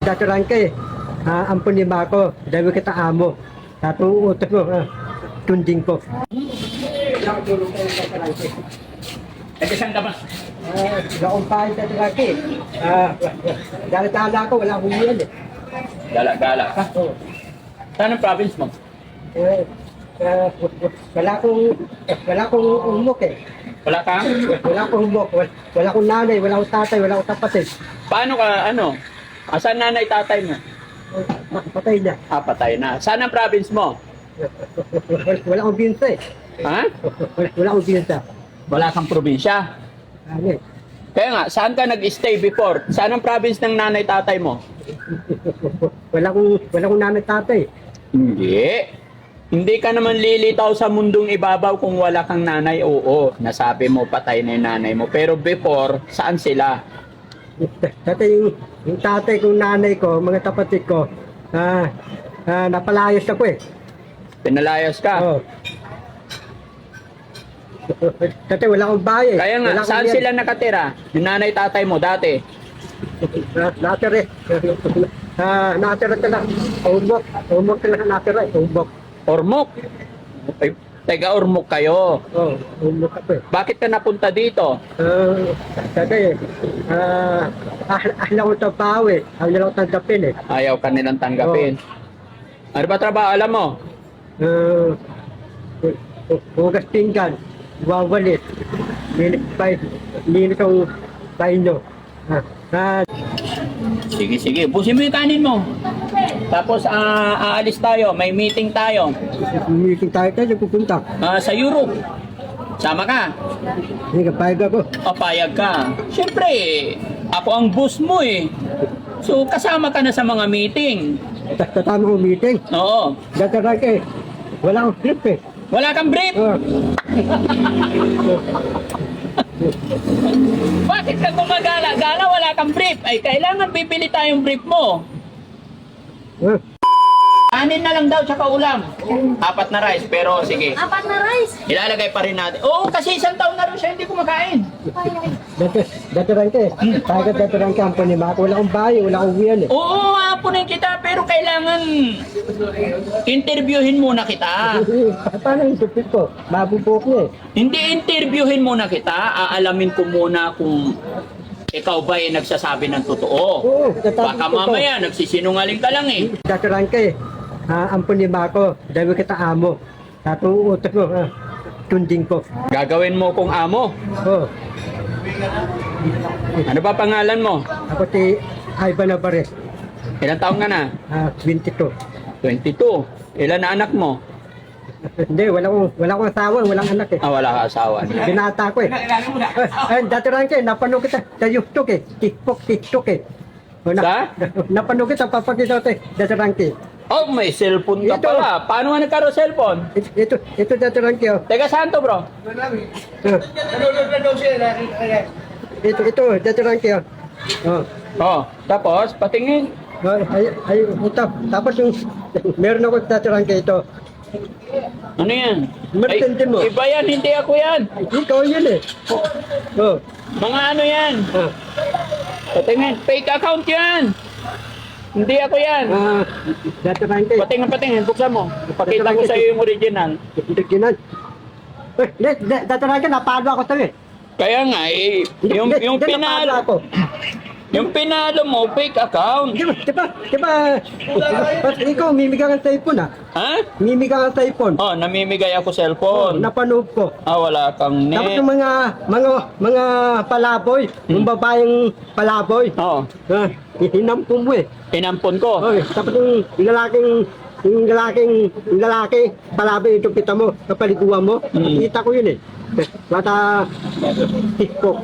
Daturan ka eh. Ampun lima ako. Dahil kita amo. Tato utos mo. Tunding ko. Taga saan ka ba? Gaong pahay sa traki. Dala-dala ko, wala akong yan eh. Gala-gala ka. Oo. Saan ang province mo? Wala akong umok eh. Wala ka? Wala akong umok. Wala akong nanay, wala akong tatay, wala akong kapatid. Paano ka, ano? Asan nanay tatay mo? Patay na. Patay na. Saan ang province mo? Wala akong binsa eh. Ha? Wala akong binsa. Wala kang probinsya. Ano eh. Kaya nga, saan ka nag-stay before? Saan ang province ng nanay tatay mo? Wala akong nanay tatay. Hindi. Hindi ka naman lilitaw sa mundong ibabaw kung wala kang nanay. Oo, nasabi mo patay na yung nanay mo. Pero before, saan sila? Dati yung tatay kong nanay ko, mga kapatid ko, napalayas ako eh. Pinalayas ka? Oh. Dati wala akong bahay eh. Kaya nga, Wala akong saan yan. sila nakatira? Yung nanay tatay mo dati? Natira eh. Natira sila. Umok. Umok sila natira eh. Umok. Ormoc? Ay, taga Ormoc kayo. Oh, umok ako eh. Bakit ka napunta dito? Dati ahla ko trabaho eh. Ahla ko tanggapin eh. Ayaw ka nilang tanggapin. Ano ba trabaho? Alam mo? Hugas pinggan. Wawalit. Linis ang baino. Sige, sige. Busin mo yung kanin mo. Tapos aalis tayo. May meeting tayo. Meeting tayo tayo pupunta. Sa Europe. Sama ka? Hindi ka payag ako. Papayag ka. Siyempre, ako ang boss mo eh. So, kasama ka na sa mga meeting. Tatama ko meeting. Oo. Dataran ka eh. Wala akong script eh. Wala kang brief? Bakit ka gumagala-gala? Wala kang brief. Ay, kailangan bibili tayong brief mo. Kanin na lang daw, tsaka ulam. 4 na rice, pero sige. 4 na rice. Ilalagay pa rin natin. Oo, kasi 1 taon na rin siya hindi kumakain. Dataran ka eh. Payag dataran ka. Ampun lima ako. Wala akong bahay. Wala akong wiyan eh. Oo, hapunin kita, pero kailangan interviewin muna kita. Paano yung tupit ko? Mabubok niya eh. Hindi interviewin muna kita, aalamin ko muna kung ikaw ba ay nagsasabi ng totoo. Oo, Baka mamaya nagsisinungaling ka lang eh. Dataran ka eh. Ampun lima ako. Dahil kita amo. Tato utos mo. Tunding ko. Gagawin mo kung amo. Oh. Ano ba pangalan mo? Ako si Ivan Navarez. Ilang taong ka na? 22. 22. Ilan na anak mo? Hindi, wala akong asawa, walang anak eh. Wala ka asawa. Binata ko eh. Dataran ka eh, napanood kita sa YouTube eh. TikTok eh. Sa? Napanood kita, papakita ko eh. Dataran ka eh. Oh, may cellphone ka Ito. pala. Paano nga nagkaroon cellphone? Ito dataran ka oh. Teka, saan to bro? Ito, dataran ka oh. Oh, tapos patingin. Ito. Tapos yung, meron ako dataran ka ito. Ano yan? Matindi mo. Iba yan, hindi ako yan. Ikaw yun eh. Oh. Mga ano yan? Patingin, fake account yan. Hindi ako yan. Dataran ka eh. Patingin, buksan mo. Pakita ko sa iyo yung original. Original. Dataran ka, napalo ako sa'yo eh. Kaya nga, eh, yung Napalo pinalo, ako. yung pinalo mo, fake account. Di ba, ikaw, mimiga kang cellphone ah. Ha? Mimiga kang cellphone. Oh, namimigay ako cellphone. Napanood ko. Wala kang Tapos net. yung mga palaboy, yung babaeng palaboy, Oh, hinampun mo eh. inampon ko. Okay. Tapos yung lalaki, palaboy, itong kita mo, kapaliguan mo, kita ko yun eh. Bata, Facebook.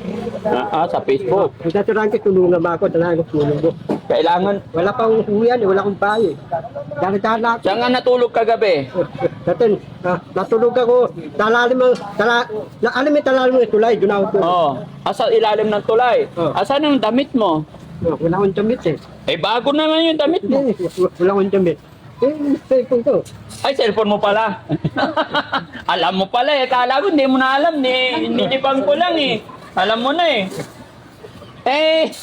Sa Facebook. Ang daturan ko, tulungan mo ako, talaga tulong mo. Kailangan, Wala pang uwian eh, wala akong bahay eh. Dahil ako. saan nga natulog kagabi? Dati, natulog ako, alam mo talalim ng tulay, doon ako tulog. Oh, asa ilalim ng tulay. Oh. Asan ang damit mo? Wala akong damit eh. Bago naman yung damit mo. Wala akong damit. Cellphone ko. Ay, cellphone mo pala. Alam mo pala eh. Kala ko hindi mo na alam. Ninipang ko lang eh. Alam mo na eh. Eh,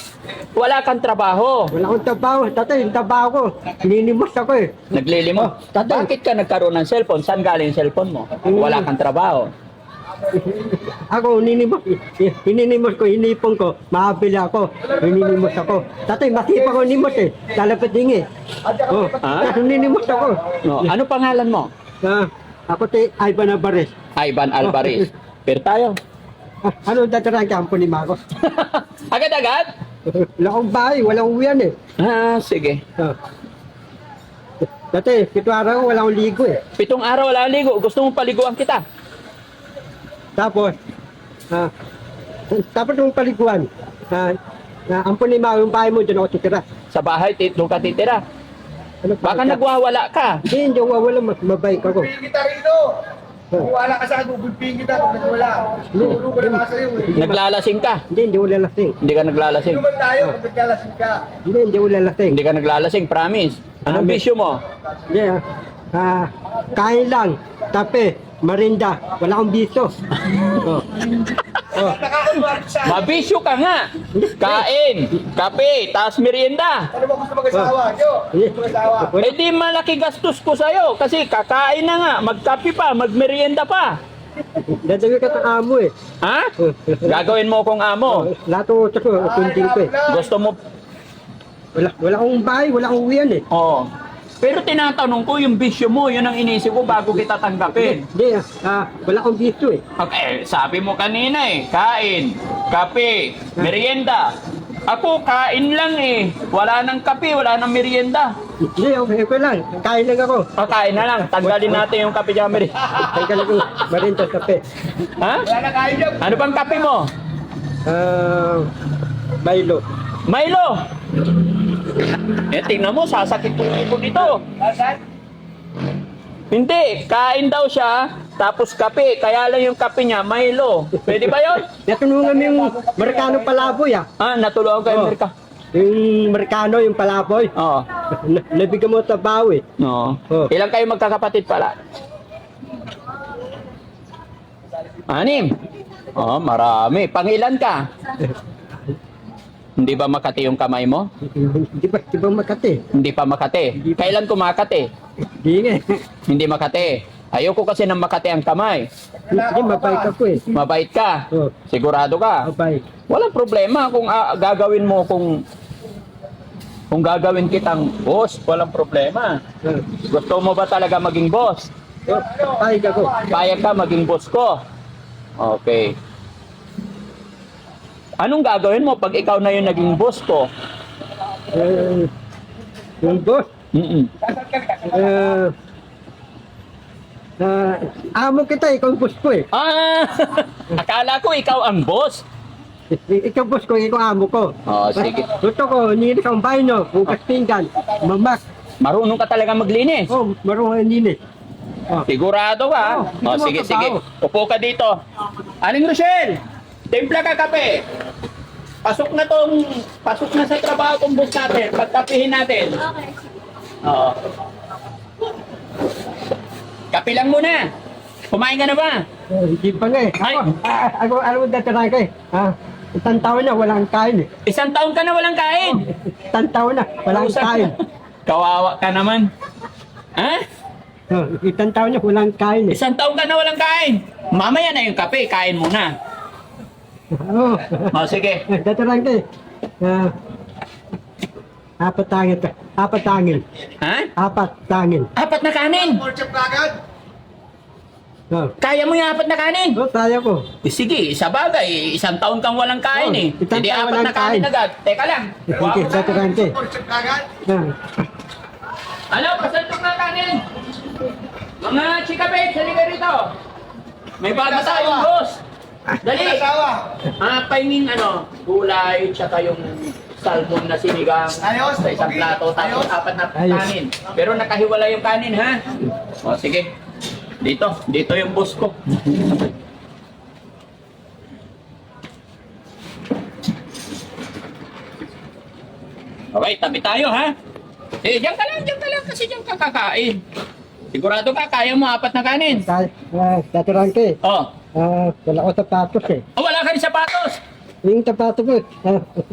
wala kang trabaho. Wala akong trabaho. Tatay, yung trabaho ko. Ninimos ako eh. Naglilimo. Tatay. Bakit ka nagkaroon ng cellphone? Saan galing yung cellphone mo? Wala kang trabaho. Ako, hininimos ko, hinipon ko, mahabili ako, hininimos ako. Tatay, masipag ako nimos eh, lalapit din eh. Oh, Ha? hininimos ako. No. Ano pangalan mo? Ako si Ivan Alvarez. Ivan Alvarez. Pero tayo. Ano datarang kampo ni Mago? Agad-agad? Wala akong bahay, walang uwian eh. Ah, sige. Tatay, 7 araw wala akong ligo eh. 7 araw wala kang ligo. Gusto mong paliguan kita? Tapos, tapos yung paliguan, ampun ni Mago, yung bahay mo, dyan ako titira. Sa bahay, doon ka titira. Ano, Baka nagwawala ka. Hindi wawala, mabait ako. Kita rito. Kung wala ka sa akin, bubulpingin kita pag nagwala. Lulu ko naman sa'yo eh. Naglalasing ka. Hindi wala lasing. Hindi ka naglalasing. Naman tayo kung nagkalasing ka. Hindi wala lasing. Hindi ka naglalasing, promise. Anong bisyo mo? Hindi, kain lang, tape, marinda, wala akong biso. Nakakunwari sa akin. Mabisyo ka nga. Kain, kape, taas merienda. Ano ba gusto mag-asawa? Yo, gusto mag-asawa. Eh di malaki gastos ko sa'yo kasi kakain na nga, magkape pa, magmerienda pa. Dadawin ka sa amo eh. Ha? Gagawin mo kong amo. Lahat ng utak ko, kundin ko eh. Gusto mo. Wala akong bahay, wala akong uwian eh. Oo. Pero tinatanong ko yung bisyo mo, yun ang inisip ko bago kita tanggapin. Hindi, wala akong biso eh. Okay, sabi mo kanina eh, kain, kape, merienda. Ako, kain lang eh. Wala nang kape, wala nang merienda. Hindi, okay lang, kain lang ako. Kakain na lang, tanggalin natin yung kape dyan, merienda. Tanggal ako, marinda, tape. Ha? Wala na kayo dyan. Ano bang kape mo? Milo. Milo! Eh, tingnan mo, sasakit ko dito. Asan? Hindi, kain daw siya, tapos kape. Kaya lang yung kape niya, Milo. Pwede ba yun? Natulungan mo yung Amerikano palaboy ah. Ah, natulungan ko yung Amerika. Yung Amerikano, yung palaboy. Oo. Nabigyan mo sa bawi. No. Oh. Ilang kayo magkakapatid pala? 6. Oh, marami. Pangilan ka? Hindi ba Makati yung kamay mo? Di ba Makati? Hindi pa Makati. Kailan ko Makati? Di nga. Hindi Makati. Ayoko kasi ng Makati ang kamay. Hindi, mabait ako eh. Mabait ka. Oh, Sigurado ka. mabait. Walang problema kung gagawin mo kung gagawin kitang boss, walang problema. Gusto mo ba talaga maging boss? Pahig ako. Payag ka maging boss ko. Okay. Anong gagawin mo pag ikaw na yung naging boss ko? Yung boss, Mm-mm. amo kita, ikaw ang boss ko eh. Ah! Akala ko ikaw ang boss. Ikaw boss ko, ikaw amo ko. Oh, sige. Gusto ko, nilis ang bahay nyo, bukas pinggan, mamak. Marunong ka talaga maglinis. Oh, marunong nilis. Oh. Sigurado ka? Oo, Oh, hindi sige, mo sige. trabaho. Upo ka dito. Aling Rochelle, timpla ka kape. Pasok na sa trabaho kong boss natin. Pagkapihin natin. Okay. Oo. Kape lang muna. Kumain ka na ba? Hindi pa nga eh. Ay. Ako, alam mo dati ka eh. Isang taon na, walang kain eh. 1 taon ka na walang kain. Isang taon na, walang kain. Kawawa ka naman. Ha? Isang taon na, walang kain eh. 1 taon ka na walang kain. Mamaya na yung kape, kain muna. Oo. O, sige. Dati ka eh. Apat tangin. Apat tangin. Ha? Apat tangin. 4 na kanin. Pork chop kagad. Oh. Kaya mo yung 4 na kanin. Oh, kaya ko. Eh, sige, sa bagay, 1 taon kang walang kain Oh, eh. isang Hindi taon 4 na walang kanin kain. agad. Teka lang. Sige, dati ka eh. Pork chop kagad. Ano, pasaltok na kanin. Mga chika babes, halika rito. May bago tayong boss. Dali. Asawa. Pahinging gulay, tsaka yung salmon na sinigang Ayos, sa isang okay. plato, tapos Ayos. 4 na Ayos. kanin. Pero nakahiwala yung kanin, ha? O, sige. Dito yung boss ko. Okay, tabi tayo, ha? Eh, diyan ka lang, kasi diyan ka kakain. Sigurado ka, kaya mo 4 na kanin. Dati ka eh. Oh, Wala ko sapatos eh. oh wala ka rin sapatos. yung tapato ko eh.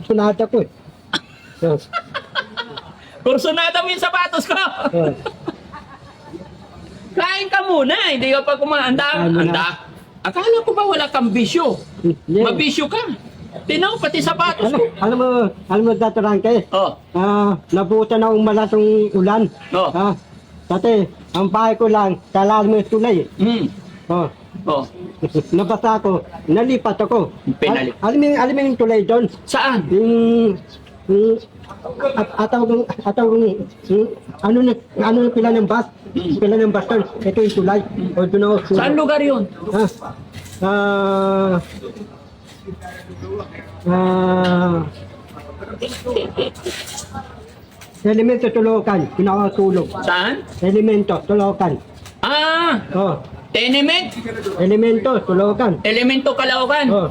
Sunata ko eh. Kursunada mo yung sapatos ko. Kain ka muna, hindi ka pa kumaanda. Anda. Akala ko ba wala kang bisyo? Mabisyo ka. Tinaw, pati sapatos ko. Alam mo dati Rangke, Oh, nabutan akong malasong ulan. oh, Dati, ang bahay ko lang, kalalim mo yung tulay. Oh, oh. nabasa ako, nalipat ako. Pinali- Alam mo yung tulay doon? Saan? Yung ano na pila ng bus? Pila ng bus doon. Ito yung tulay. O doon ako. Saan lugar yun? Elemento Tulokan, pinakatulog. Saan? Elemento Tulokan. Ah, Oh, tenement? Elemento Tulokan. Elemento Caloocan. Oh,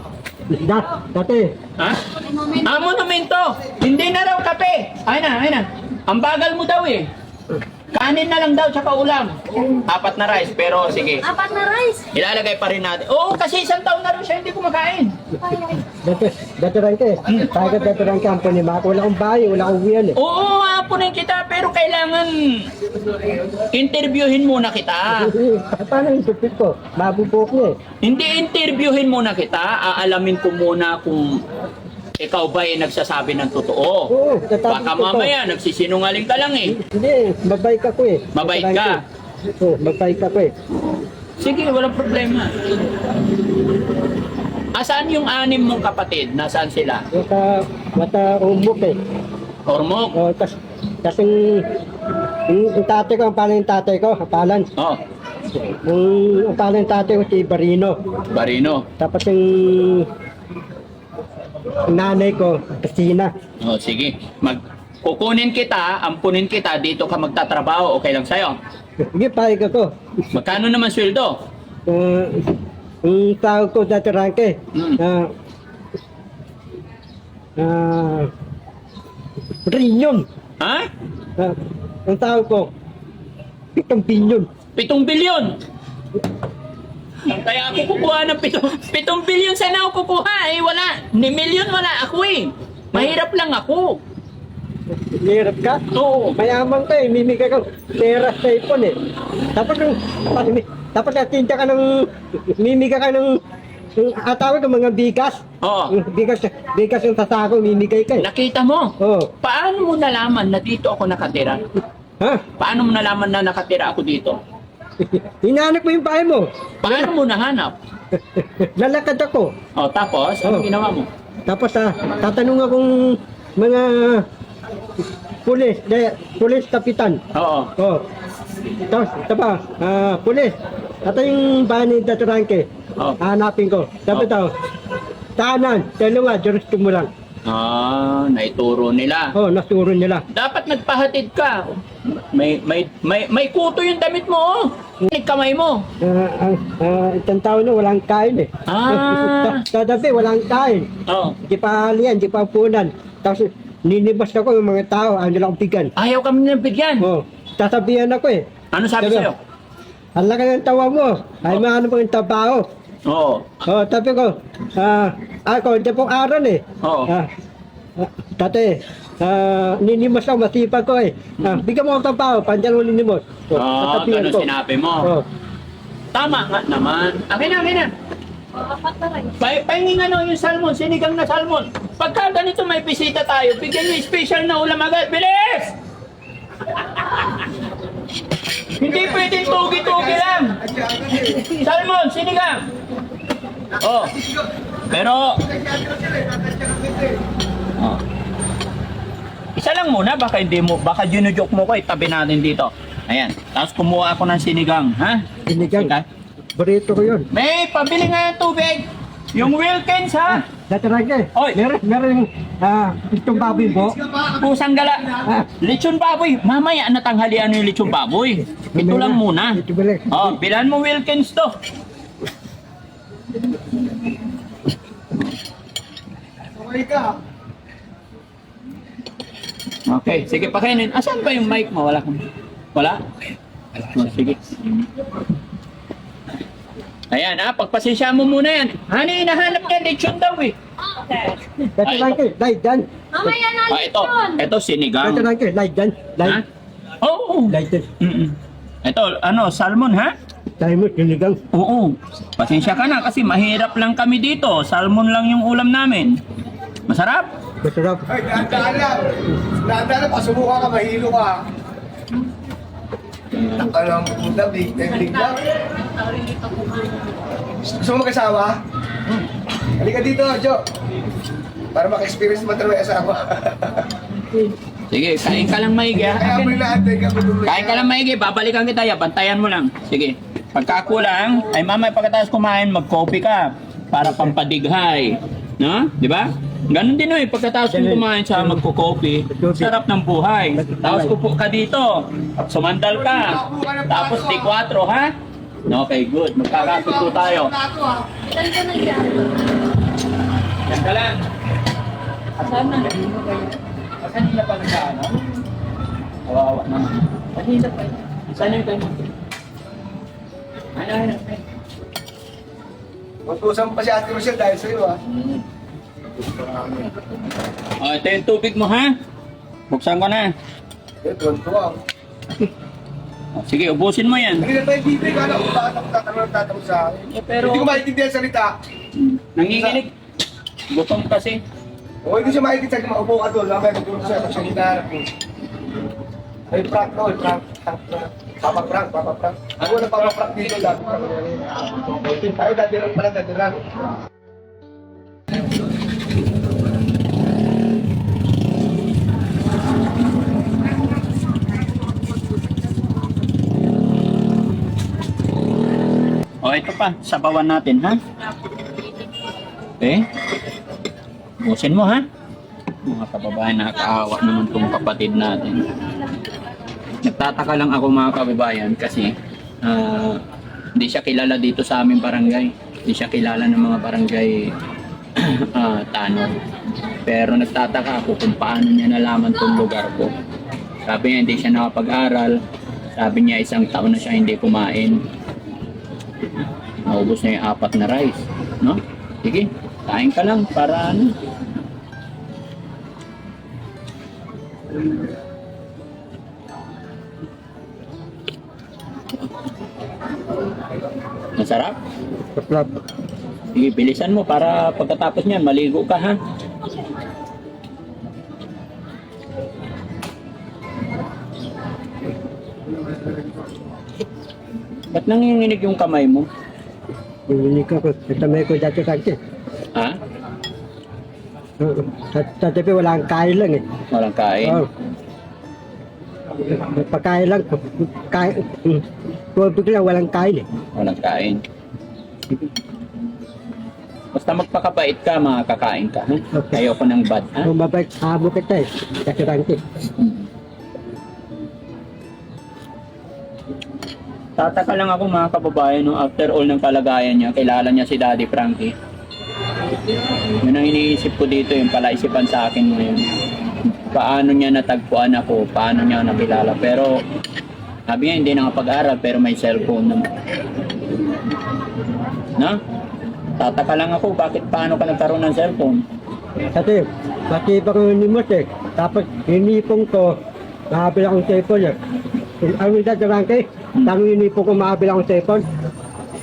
dati. Ha? Ah, monumento. Hindi na raw kape. Ay na. Ang bagal mo daw eh. Kanin na lang daw tsaka ulam. 4 na rice, pero sige. 4 na rice. Ilalagay pa rin natin. Oo, kasi 1 taon na rin siya hindi kumakain. Dati Rangke. Tagad dati Rangke ang panima. Wala akong bahay, wala akong uwian eh. Oo, hapunin kita, pero kailangan interviewin muna kita. Paano yung tupit ko? Mabubok niya eh. Hindi interviewin muna kita, aalamin ko muna kung ikaw ba ay nagsasabi ng totoo. Oo, tatabi Baka ko to. mamaya nagsisinungaling ka lang eh. Hindi, mabait ako eh. Mabait ka? Oo, mabait ako eh. Sige, walang problema. Asaan yung 6 mong kapatid? Nasaan sila? Mata umok eh. Ormok? O, kasi yung tatay ko, ang pangalan ng tatay ko, apalan. Oh, Ang pangalan ng tatay ko, si Barino. Barino. Tapos yung nanay ko, Casina. Oh, sige. Kukunin kita, ampunin kita, dito ka magtatrabaho, okay lang sa'yo? Sige, pahig ako. Magkano naman sweldo? Yung tawag ko dati Rangke, Rinyon. Ha? Ang tawag ko, 7 bilyon. 7 bilyon! Kaya ako kukuha ng 7 bilyon, saan ako kukuha? Eh, wala. Ni milyon wala ako eh. Mahirap lang ako. Hirap ka? Oo. Mayaman ka eh, mimigay ka pera sa ipon eh. Tapos natinda ka ng, mimigay ka ng, atawag ng mga bigas. Oo. Bigas yung sasako, mimigay ka eh. Nakita mo? Oo. Paano mo nalaman na dito ako nakatira? Ha? Paano mo nalaman na nakatira ako dito? Hinahanap mo yung bahay mo. Paano mo nahanap? Lalakad ako. O, tapos, ano Oo. ginawa mo? Tapos tatanong akong mga pulis kapitan. Oo. Oh. Tapos, pulis. Ito yung bahay ni Dr. Ranke. Oh. Hanapin ko. Tapos ito, tahanan, dalawa, jurisdiction mo lang. Ah, naituro nila. Oh, nasuro nila. Dapat nagpahatid ka. May kuto yung damit mo, oh. Kamay mo. Itang tao na walang kain eh. Ah. Tadabi, walang kain. Oh. Di pa halian, di pa punan. Tapos, ninibas ako yung mga tao, ano lang bigyan. Ayaw kami ng bigyan. Oh, sasabihan ako eh. Ano sabi sa'yo? Ang laki ng tawa mo. Ay, maano mo yung trabaho. Oo. Oh, sabi ko, ako, hindi pong aral eh. Oo. Dati, ninimos ako, masipag ko eh. Bigyan mo ang trabaho, pandyan mo ninimos. Ganun sinabi mo. Oh. Tama nga naman. Akin na. 4 na rice. Pahingin ano yung salmon, sinigang na salmon. Pagka ganito may bisita tayo, bigyan nyo special na ulam agad. Bilis! Hindi pwedeng tugi-tugi lang. Salmon, sinigang. Oh. Pero, oh. Isa lang muna, baka hindi mo, baka ginujoke mo ko, itabi natin dito. Ayan, tapos kumuha ako ng sinigang, ha? Sinigang. Sige. Burrito ko yun. May pabili nga ng tubig. Yung Wilkins, ha? Dati Rangke, Oy. meron itong baboy po. Pusang gala. Lechon baboy. Mamaya natanghalian yung lechon baboy. Ito lang muna. Ito balik. Oh, bilan mo Wilkins to. Okay ka. Okay, sige pakainin. Asan ba yung mic mo? Wala kang... Wala? Oh, sige. Ayan pagpasensya mo muna yan. Hani, hinahanap niya lechon daw eh. Dati lang kayo, live dyan. Mamaya na Ito, ito sinigang. Dati lang kayo, live dyan. Ha? Live. Oo. Live dyan. Ito, salmon ha? Dahil mo, sinigang. Oo. Pasensya ka na kasi mahirap lang kami dito. Salmon lang yung ulam namin. Masarap? Masarap. Ay, dahan-dahan lang. Dahan-dahan lang, pasubukan ka, mahilo ka. Alam mo, puta, big lang. Gusto mo mag-asawa? Halika dito, Jo. Para maka-experience mo talaga yung asawa. Sige, kain ka lang maigi ha? Kaya mo inaantay ka. Kain ka lang maigi, babalikan kita ya, bantayan mo lang. Sige. Pagkakulang, ay mamay pagkatapos kumain, mag-coffee ka para pampadighay. No? Di ba? Ganon din eh, pagkatapos mo kumain sa magko-coffee, sarap ng buhay. Tapos upo ka dito, sumandal ka, tapos di 4, ha? Okay, good. Magkakasundo tayo. Ilan ka na dyan? Yan ka lang. Asan na? Kanina pa nagkaano? Kawawa naman. Kanina pa. Saan yung kayo? Ano? Magtusan pa si Ate Rochelle dahil sa'yo, ha? Oh, ito yung tubig mo, ha? Buksan ko na. Eh, tuwan-tuwa. Oh, sige, ubusin mo yan. Hindi na tayo dito, kala ko bakit ako tatanong sa akin. Eh, pero Hindi ko maintindihan salita. nanginginig. Gutom kasi. O, hindi siya maintindihan, maupo ka doon. Lamay, magulong siya, pag siya hinaharap mo. Ay, prank to, prank. Papa-prank. Ako na papa-prank dito, dati. Tayo, dadirang pala, dadirang. Oh, ito pa, sabawan natin, ha? Okay? Ubusin mo, ha? Mga kababayan, nakakaawa naman tong kapatid natin. Nagtataka lang ako mga kababayan kasi hindi siya kilala dito sa aming barangay. Hindi siya kilala ng mga barangay tanod. Pero nagtataka ako kung paano niya nalaman tong lugar ko. Sabi niya hindi siya nakapag-aral. Sabi niya 1 taon na siya hindi kumain. Naubos na yung 4 na rice. No? Sige, kain ka lang para ano. Masarap? Masarap. Sige, bilisan mo para pagkatapos niyan, maligo ka ha. Ba't nanginginig yung kamay mo? Hindi ko, natamay ko dati kasi. Ha? Sa tabi wala kang kain lang eh. Walang kain? Oh. Pagkain lang, kain, tubig lang, walang kain eh. Walang kain. Basta magpakabait ka, makakakain ka ha. Okay. Ayoko ng bad ha. Kung mabait, habo kita eh. Kasi rangki. Tataka lang ako mga kababayan, no, after all ng kalagayan niya, kilala niya si Daddy Frankie. Yun ang iniisip ko dito, yung palaisipan sa akin ngayon. Paano niya natagpuan ako, paano niya nakilala. Pero sabi niya hindi nakapag-aral pero may cellphone naman. No? Tataka lang ako, bakit paano ka nagkaroon ng cellphone? Kasi, matiba ko yung limos eh. Tapos, hinipong ko, mahabil akong cellphone eh. Ang hindi sa rangki, tamo hinipong ko mahabil akong cellphone.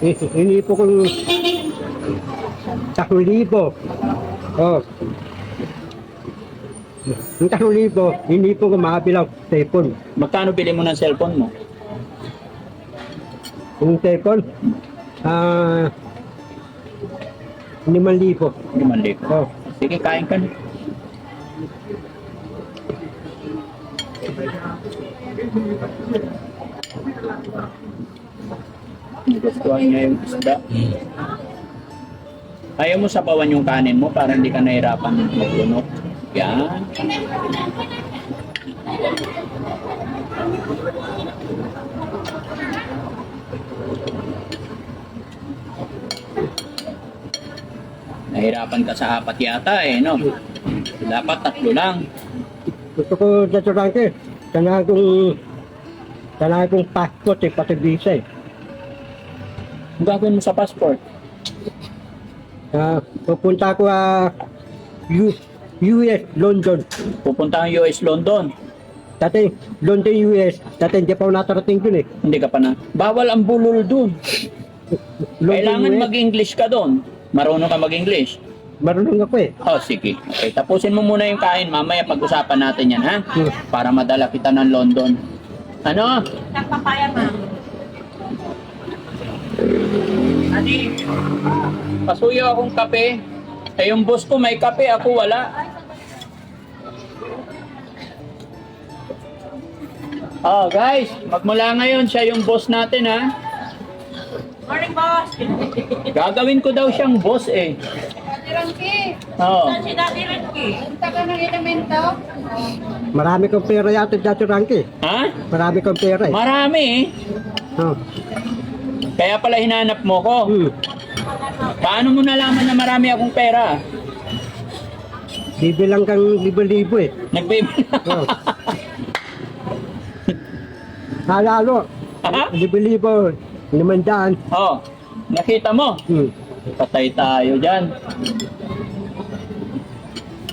Hinipong ko yung 1,000. Oh. Yung 1,000, hinipong ko mahabil akong cellphone. Magkano bili mo ng cellphone mo? Yung cellphone, 5,000. 5,000. Oh. Sige, kain ka na. Gustuhan niya yung isda. Ayaw mo sabawan yung kanin mo para hindi ka nahirapan maglunok. Yan. Nahirapan ka sa 4 yata eh, no? Dapat 3 lang. Gusto ko dito rangki, kailangan kong passport eh, pati visa eh. Ang gagawin mo sa passport? Pupunta ko US, London. Pupunta kang US, London. Dati, London, US. Dati hindi pa ako natarating dun eh. Hindi ka pa na. Bawal ang bulol dun. London, Kailangan US. mag-English ka doon. Marunong ka mag-English. Marunong ako eh. Oh, sige. Okay, tapusin mo muna yung kain. Mamaya pag-usapan natin yan, ha? Para madala kita ng London. Ano? Nagpapaya, ma'am. Adi, pasuyo akong kape. Eh, yung boss ko may kape, ako wala. Oh, guys, magmula ngayon siya yung boss natin, ha? Morning, boss. Gagawin ko daw siyang boss, eh. Daddy Ranky. Oh. Saan si Daddy Ranky? Punta ka ng elemento? Marami kong pera yata dati, Ranky. Ha? Marami kong pera eh. Marami, eh. Oh. Kaya pala hinanap mo ko. Paano mo nalaman na marami akong pera? Bibilang kang libo-libo eh. Nagbibilang. Oh. Halalo. Ha? Libo-libo. 500. Oh, nakita mo? Patay tayo dyan.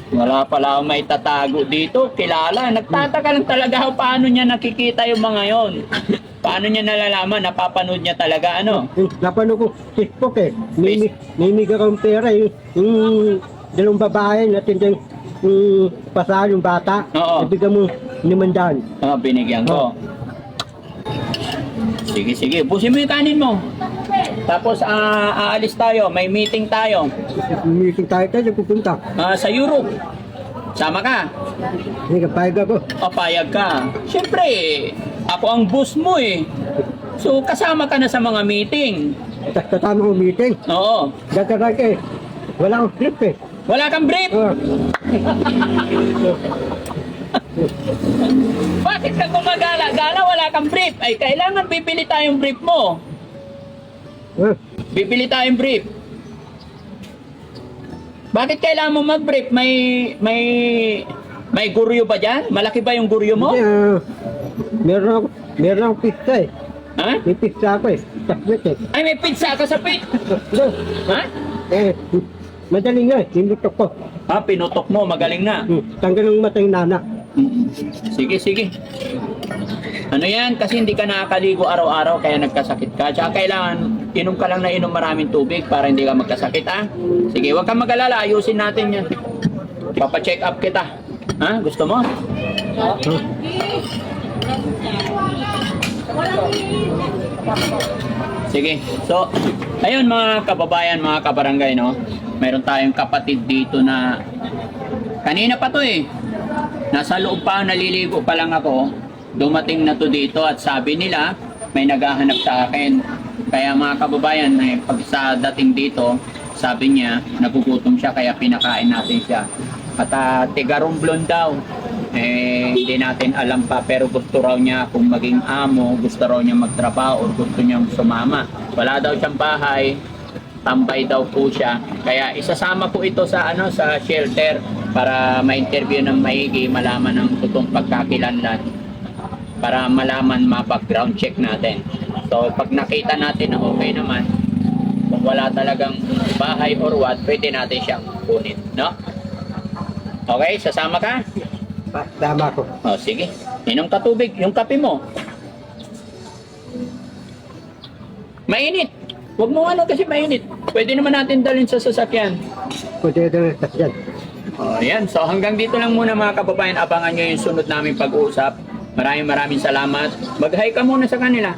Wala pala akong may tatago dito. Kilala. Nagtataka lang talaga ako paano niya nakikita yung mga yon. Paano niya nalalaman? Napapanood niya talaga ano? Napano ko Facebook eh. Mimiga kong pera eh. Yung dalawang babae na tindang pasal yung bata. Oo. Ibigay mo 500. Oh, binigyan ko. Sige, sige. Busin mo yung kanin mo. Tapos aalis tayo. May meeting tayo. Meeting tayo pupunta. Sa Europe. Sama ka. Hindi ka payag ako. O payag ka. Siyempre, ako ang boss mo eh. So, kasama ka na sa mga meeting. Tapos kasama ko meeting. Oo. Dagdagan eh. Wala akong trip eh. Wala kang brief. Oh. Bakit ka gumagala-gala? Wala kang brief. Ay, kailangan bibili tayong brief mo. Bibili tayong brief. Bakit kailangan mo mag-brief? May guryo ba dyan? Malaki ba yung guryo mo? Hindi, meron akong pizza eh. Ha? May pizza ako eh. Takbit eh. Ay, may pizza ka sa pit. Ha? Madaling nga eh. Nilutok ko. Pinutok mo. Magaling na. Tanggal ng mata yung nana. Sige, sige. Ano yan? Kasi hindi ka nakakaligo araw-araw kaya nagkasakit ka. Tsaka kailangan inom ka lang na inom maraming tubig para hindi ka magkasakit, ha? Sige, huwag kang mag-alala. Ayusin natin yan. Papa-check up kita. Ha? Gusto mo? Sige. So, ayun mga kababayan, mga kabarangay, no? Mayroon tayong kapatid dito na kanina pa to eh. Nasa loob pa, naliligo pa lang ako. Dumating na to dito at sabi nila may naghahanap sa akin. Kaya mga kababayan, pag sa dating dito, sabi niya nagugutom siya kaya pinakain natin siya. At tigarumblon daw. Hindi natin alam pa pero gusto raw niya kung maging amo, gusto raw niya magtrabaho o gusto niyang sumama. Wala daw siyang bahay, tambay daw po siya. Kaya isasama po ito sa sa shelter para ma-interview ng maigi, malaman ng totoong pagkakilanlan para malaman ma-background check natin. So pag nakita natin na okay naman, kung wala talagang bahay or what, pwede natin siyang kunin, no? Okay, sasama ka? Tama ko. Oh, sige. Inom ka tubig, yung kape mo. Mainit. Huwag mo kasi mainit. Pwede naman natin dalhin sa sasakyan. Pwede na yan. Oh, yan. So hanggang dito lang muna mga kababayan. Abangan nyo yung sunod naming pag-uusap. Maraming salamat. Mag-hi ka muna sa kanila.